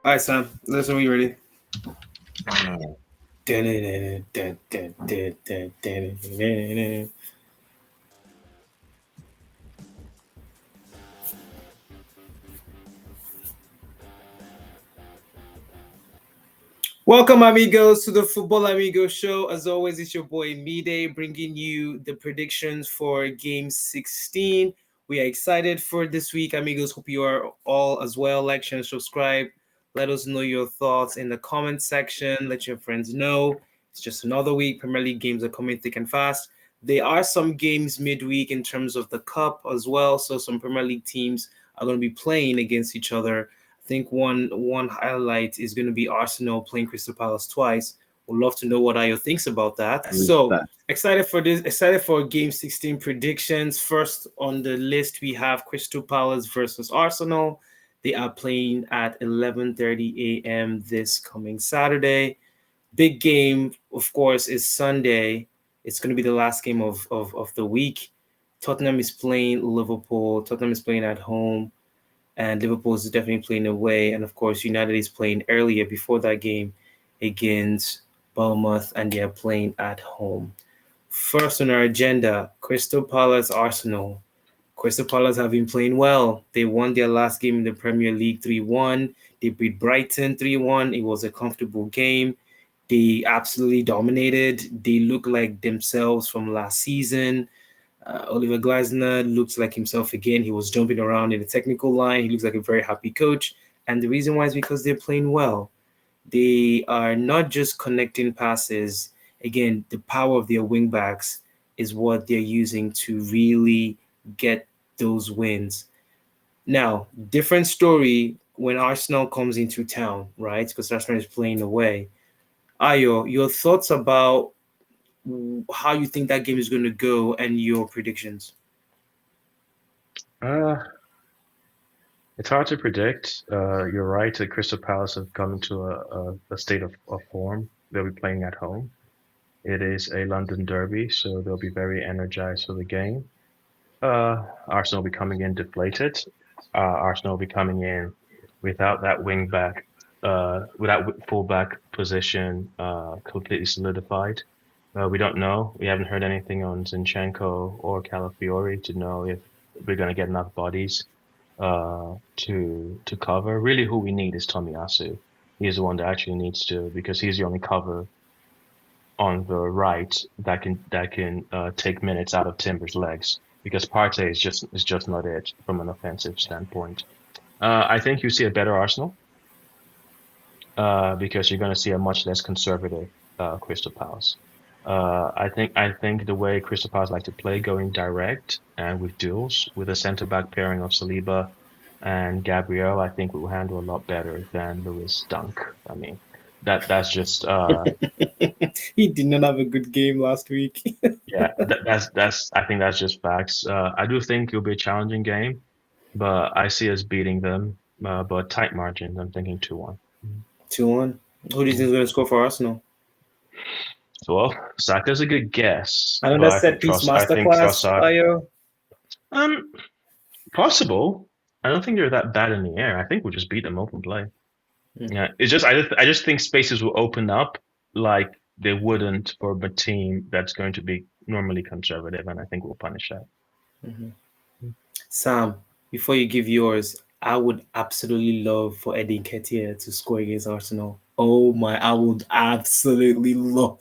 All right, Sam. Listen, we ready? Uh, Welcome, amigos, to the Football Amigos show. As always, it's your boy Mide bringing you the predictions for Game 16. We are excited for this week, amigos. Hope you are all as well. Like, share, and subscribe. Let us know your thoughts in the comment section. Let your friends know. It's just another week. Premier League games are coming thick and fast. There are some games midweek in terms of the cup as well. So some Premier League teams are going to be playing against each other. I think one highlight is going to be Arsenal playing Crystal Palace twice. Would love to know what Ayo thinks about that. with So that. excited for this. Excited for Game 16 predictions. First on the list we have Crystal Palace versus Arsenal. They are playing at 11:30 a.m. this coming Saturday. Big game, of course, is Sunday. It's going to be the last game of the week. Tottenham is playing Liverpool. Tottenham is playing at home and Liverpool is definitely playing away. And of course, United is playing earlier before that game against Bournemouth, and they are playing at home. First on our agenda, Crystal Palace Arsenal. Crystal Palace have been playing well. They won their last game in the Premier League 3-1. They beat Brighton 3-1. It was a comfortable game. They absolutely dominated. They look like themselves from last season. Oliver Glasner looks like himself again. He was jumping around in the technical line. He looks like a very happy coach. And the reason why is because they're playing well. They are not just connecting passes. Again, the power of their wingbacks is what they're using to really get those wins. Now, different story when Arsenal comes into town, right? Because Arsenal is playing away. Ayo, your thoughts about how you think that game is going to go and your predictions? uh, it's hard to predict. You're right that Crystal Palace have come into a state of form. They'll be playing at home. It is a London derby, so they'll be very energized for the game. Arsenal will be coming in deflated. Arsenal will be coming in without that wing back, without full back position completely solidified. We don't know. We haven't heard anything on Zinchenko or Calafiori to know if we're going to get enough bodies to cover. Really, who we need is Tomiyasu. He's the one that actually needs to because he's the only cover on the right that can take minutes out of Timber's legs because Partey is just not it from an offensive standpoint. I think you see a better Arsenal because you're going to see a much less conservative Crystal Palace. I think the way Crystal Palace like to play, going direct and with duels, with a centre back pairing of Saliba and Gabriel, I think we will handle a lot better than Lewis Dunk. I mean, that's just He did not have a good game last week. yeah, that's I think that's just facts. I do think it'll be a challenging game, but I see us beating them, but tight margin. I'm thinking 2-1. 2-1. Who do you think Yeah. is going to score for Arsenal? So, well, Saka's a good guess, but Another set piece I think masterclass, Trossard. Ayo. Um, Possible. I don't think they're that bad in the air. I think we'll just beat them open play. Mhm. Yeah, it's just I just think spaces will open up like they wouldn't for a team that's going to be normally conservative, and I think we'll punish that. Mhm. Sam, before you give yours, I would absolutely love for Eddie Nketiah to score against Arsenal. Oh my, I would absolutely love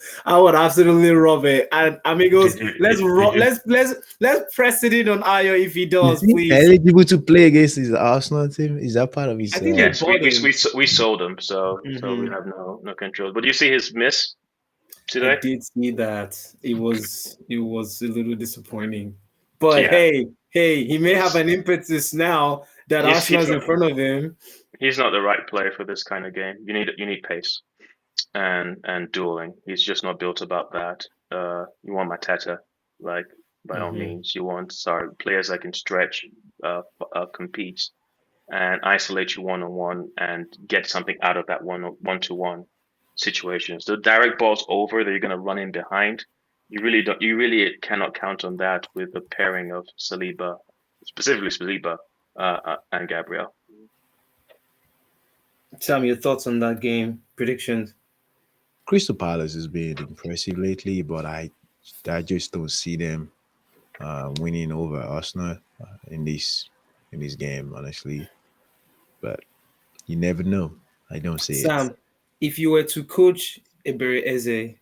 it. And amigos, Did you let's did you let's press it in on Ayo if he Is does, he please. eligible to play against his Arsenal team? Is that part of I his? think they Yes, we bought we him. we we sold him, so we Hmm. have no control. But do you see his miss I today? did see that. It was a little disappointing. But Yeah, hey, he may have he's an impetus now that he's Arsenal's he's in front of him. he's not the right player for this kind of game. You need pace and dueling. He's just not built about that. You want Mateta, like by all Hmm. means. You want sorry players that can stretch, compete, and isolate you one on one and get something out of that one to one situations. The direct balls over that you're going to run in behind, you really cannot count on that with the pairing of Saliba, specifically Saliba, and Gabriel. Sam, your thoughts on that game predictions? Crystal Palace has been impressive lately, but I just don't see them winning over Arsenal in this game, honestly. But you never know. I don't see it. Sam, if you were to coach Ebere Eze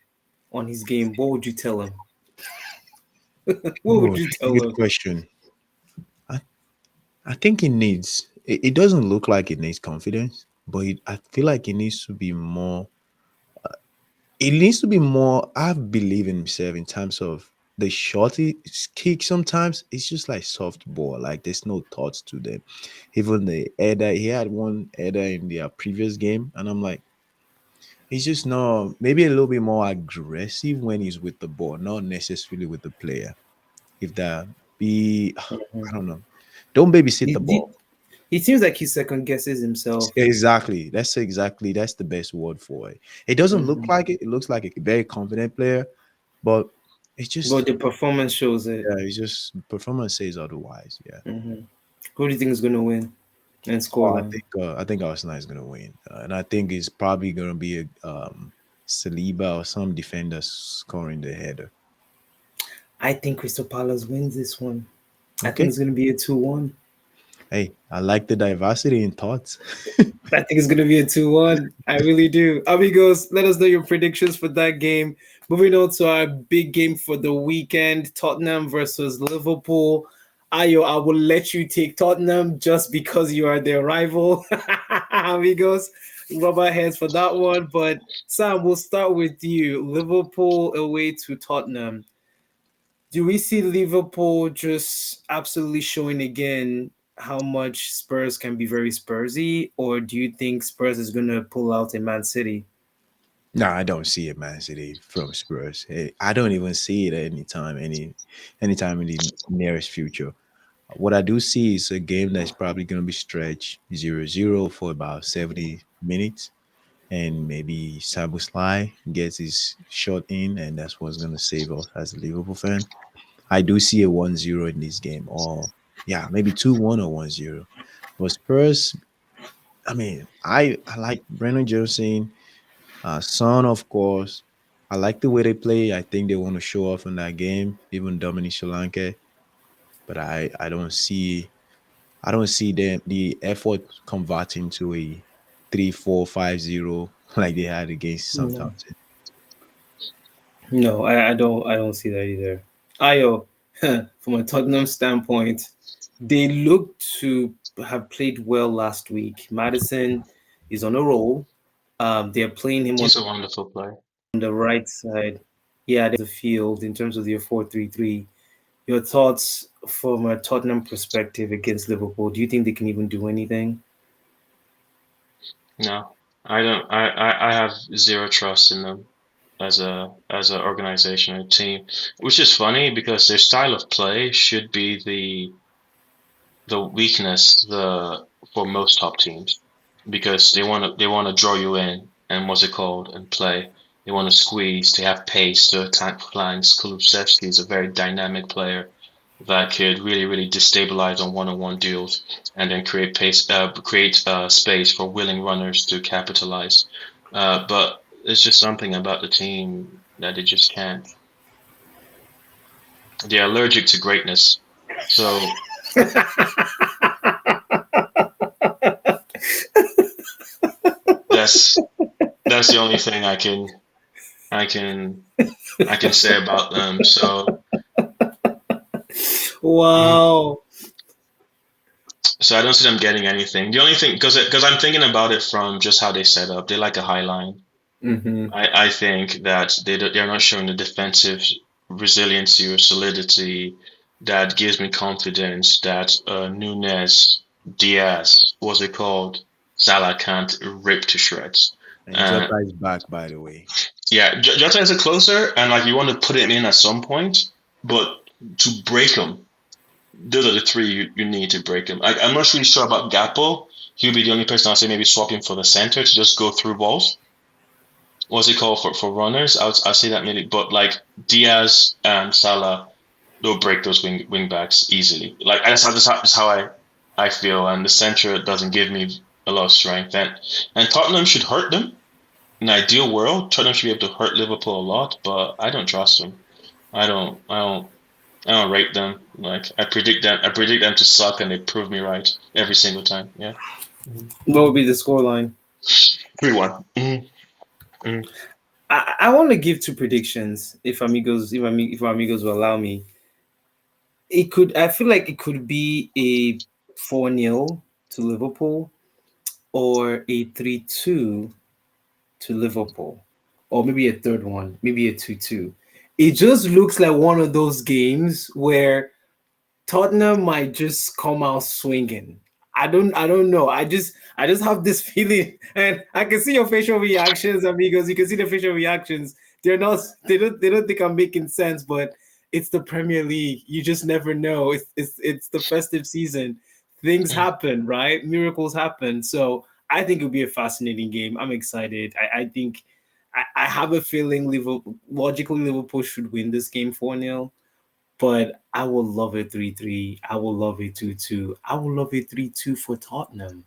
on his game, what would you tell him? What Oh, would you that's a tell good him? question. I, I think it needs. It doesn't look like it needs confidence, but I feel like it needs to be more. It needs to be more. I believe in himself in terms of the shot he kick. Sometimes it's just like soft ball. Like there's no thoughts to them. Even the header, he had one header in the previous game, and I'm like, he's just not maybe a little bit more aggressive when he's with the ball, not necessarily with the player. If that be, I don't know. Don't babysit He, the he, ball. he seems like he second guesses himself. Exactly. That's the best word for it. It doesn't look Mhm. like it. It looks like a very confident player, but it's But just the performance shows it. yeah, it's just performance says otherwise. Yeah. Hmm. Who do you think is going to win and Oh, score line? I think Arsenal is gonna win, and I think it's probably gonna be a Saliba or some defender scoring the header. I think Crystal Palace wins this one. I think Okay. it's going to be a 2-1. Hey, I like the diversity in thoughts. I think it's going to be a 2-1. I really do. Amigos, let us know your predictions for that game. Moving on to our big game for the weekend, Tottenham versus Liverpool. Ayo, I will let you take Tottenham just because you are their rival. Amigos, rubber heads for that one. But Sam, we'll start with you. Liverpool away to Tottenham. Do we see Liverpool just absolutely showing again how much Spurs can be very Spursy, or do you think Spurs is gonna pull out in Man City? No, I don't see it, Man City from Spurs. I don't even see it anytime in the nearest future. What I do see is a game that's probably going to be stretched 0-0 for about 70 minutes, and maybe Sabu Sly gets his shot in, and that's what's going to save us as a Liverpool fan. I do see a 1-0 in this game, or yeah, maybe 2-1 or 1-0. But Spurs, I mean, I like Brennan Johnson. Son, of course. I like the way they play. I think they want to show off in that game, even Dominic Solanke. But I don't see the effort converting to a 3-4-5-0 like they had against No, Southampton. no, I don't see that either. Ayo, from a Tottenham standpoint, they look to have played well last week. Madison is on a roll. They're playing him on He's a wonderful player. the right side. Yeah, there's a field in terms of their 4-3-3. Your thoughts from a Tottenham perspective against Liverpool? Do you think they can even do anything? No, I don't. I have zero trust in them as a organization or team, which is funny because their style of play should be the weakness for most top teams because they want to draw you in and what's it called and play. They want to squeeze. They have pace to attack flanks. Kulusevski is a very dynamic player that could really destabilize on one-on-one duels and then create space for willing runners to capitalize. But it's just something about the team that they just can't. They're allergic to greatness. So that's that's the only thing I can I can say about them. Wow. So I don't see them getting anything. The only thing because I'm thinking about it from just how they set up. They like a high line. Mm-hmm. I think that they're not showing the defensive resiliency or solidity that gives me confidence that Nunez, Diaz, what's it called, Salah can't rip to shreds. And Uh, Jota is back, by the way. yeah, Jota is a closer, and like you want to put him in at some point, but to break him, those are the three you need to break him. I'm not really sure about Gakpo. He'll be the only person I'll say maybe swap him for the center to just go through balls. What's it called for runners? I'll say that maybe, but like Diaz and Salah, they'll break those wing backs easily. Like that's how I feel, and the center doesn't give me a lot of strength, and Tottenham should hurt them. In an ideal world, Tottenham should be able to hurt Liverpool a lot, but I don't trust them. I don't. I don't. I don't rate them. Like I predict them. I predict them to suck, and they prove me right every single time. Yeah. What would be the scoreline? 3-1. Mm-hmm. I want to give two predictions if amigos will allow me. It could I feel like it could be a 4-0 to Liverpool or a 3-2 to Liverpool, or maybe a third one, maybe a 2-2. It just looks like one of those games where Tottenham might just come out swinging. I don't know. I just have this feeling, and I can see your facial reactions, amigos. You can see the facial reactions. They don't think I'm making sense, but it's the Premier League. You just never know. It's the festive season. Things happen, right? Miracles happen. So I think it'll be a fascinating game. I'm excited. I think I have a feeling Liverpool should win this game 4-0, but I will love a 3-3. I will love a 2-2. I will love a 3-2 for Tottenham.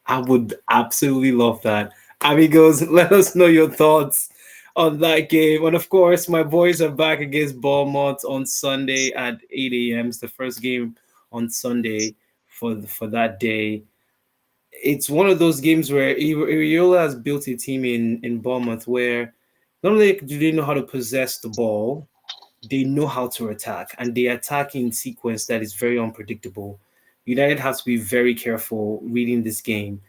I would absolutely love that. Amigos, let us know your thoughts on that game. And of course, my boys are back against Bournemouth on Sunday at 8 a.m. It's the first game on Sunday for that day. It's one of those games where Iriola has built a team in Bournemouth where not only do they know how to possess the ball, they know how to attack, and they attack in sequence that is very unpredictable. United has to be very careful reading this game.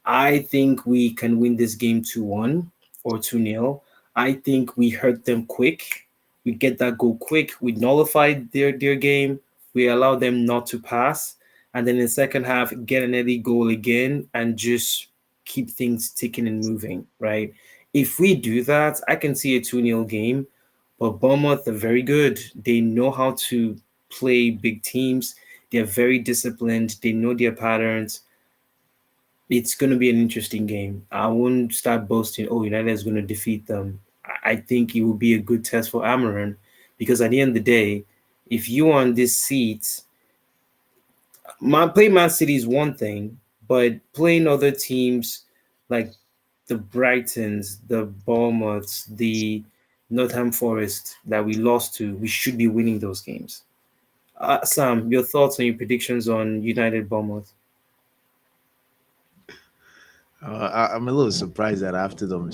I think we can win this game 2-1 or 2-0. I think we hurt them quick. We get that goal quick. We nullify their game. We allow them not to pass. And then in the second half, get an early goal again and just keep things ticking and moving, right? If we do that, I can see a 2-0 game. But Bournemouth are very good. They know how to play big teams. They're very disciplined. They know their patterns. It's going to be an interesting game. I won't start boasting, oh, United is going to defeat them. I think it will be a good test for Amaran because at the end of the day, if you are on this seat, playing Man City is one thing, but playing other teams like the Brightons, the Bournemouths, the Nottingham Forest that we lost to, we should be winning those games. Sam, your thoughts and your predictions on United Bournemouth? I'm a little surprised that after the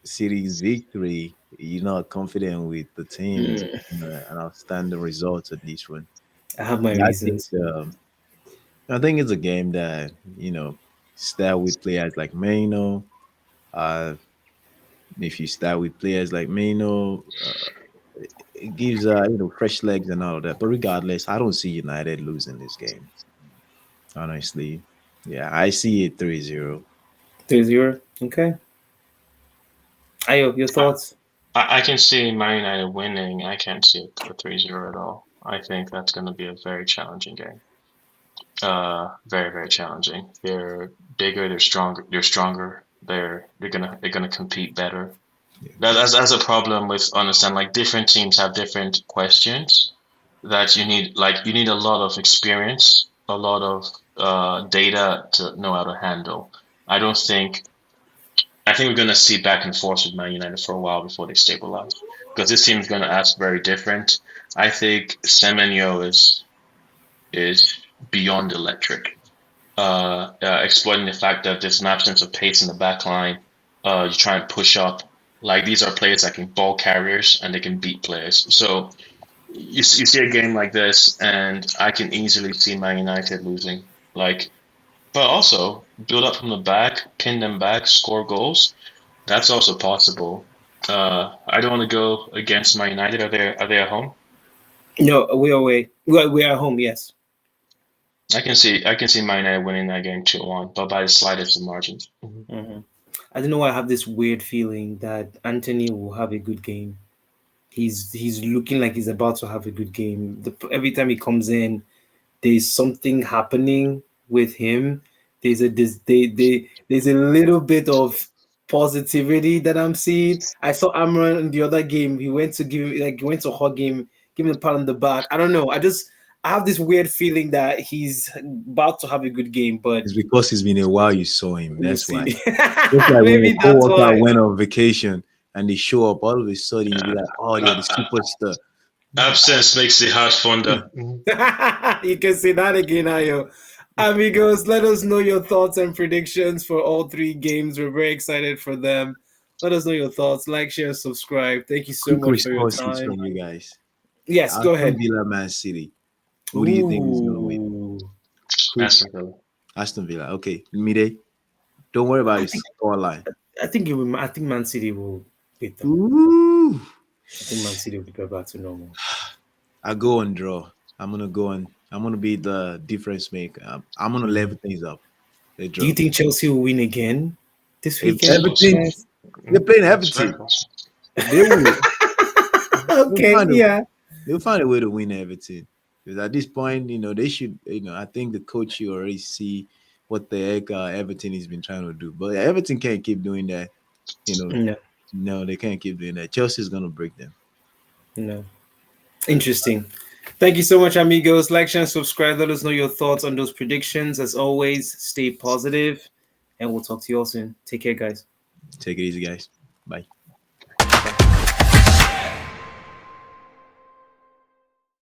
city's victory, you're not confident with the team to Mm, an outstanding result at this one. I have my Yeah, reasons. I think it's a game that start with players like Maino. Uh, if you start with players like Maino, it gives fresh legs and all of that. But regardless, I don't see United losing this game. Honestly, yeah, I see it 3-0. 3-0. Okay. Ayo, your I, thoughts? I can see Man United winning. I can't see a 3-0 at all. I think that's going to be a very challenging game. Very very challenging. They're bigger. They're stronger. They're stronger. They're gonna compete better. That's a problem with understand like different teams have different questions that you need a lot of experience, a lot of data to know how to handle. I don't think I think we're gonna see back and forth with Man United for a while before they stabilize because this team is gonna act very different. I think Semenyo is beyond electric. Exploiting the fact that there's an absence of pace in the back line. You try and push up. Like these are players that can ball carriers and they can beat players. So you see a game like this, and I can easily see Man United losing. Like, but also build up from the back, pin them back, score goals. That's also possible. I don't want to go against Man United. Are they at home? No, we're away. We are at home, yes. I can see Man United winning that game 2-1, but by the slightest of margins. Hmm. I don't know why I have this weird feeling that Anthony will have a good game. He's looking like he's about to have a good game. Every time he comes in, there's something happening with him. There's a little bit of positivity that I'm seeing. I saw Amran in the other game. He went to hug him, give him a pat on the back. I don't know. I have this weird feeling that he's about to have a good game, but It's because it's been a while you saw him. we'll That's see. why. Just like when your Maybe that's coworker why. went on vacation and they show up, all of a sudden you'll be Uh, like, oh, they're the superstar. Absence makes the heart fonder. You can say that again, Ayo. Amigos, let us know your thoughts and predictions for all three games. We're very excited for them. Let us know your thoughts. Like, share, subscribe. Thank you so Quick much for your responses time. from you guys. Yes, go Aston ahead. Villa, Man City. Who do you think is going to win? Ooh. Quick, Aston Villa. Aston Villa. Okay, Mide. Don't worry about I your think score line. I think it will, I think Man City will beat them. Ooh. I think Man City will go back to normal. I go on draw. I'm gonna go on. I'm gonna be the difference maker. I'm gonna level things up. They Do you draw. think Chelsea will win again this If It's weekend, Everton, possible. guys? they're playing It's very Everton. possible. They will. They'll Okay, find a. yeah. They'll find a way to win Everton. Because at this point, they should. I think the coach should already see what the heck Everton has been trying to do. But Everton can't keep doing that. You know, No, no, they can't keep doing that. Chelsea's gonna break them. no. Interesting. Thank you so much, amigos. Like, share, and subscribe. Let us know your thoughts on those predictions. As always, stay positive, and we'll talk to you all soon. Take care, guys. Take it easy, guys. Bye.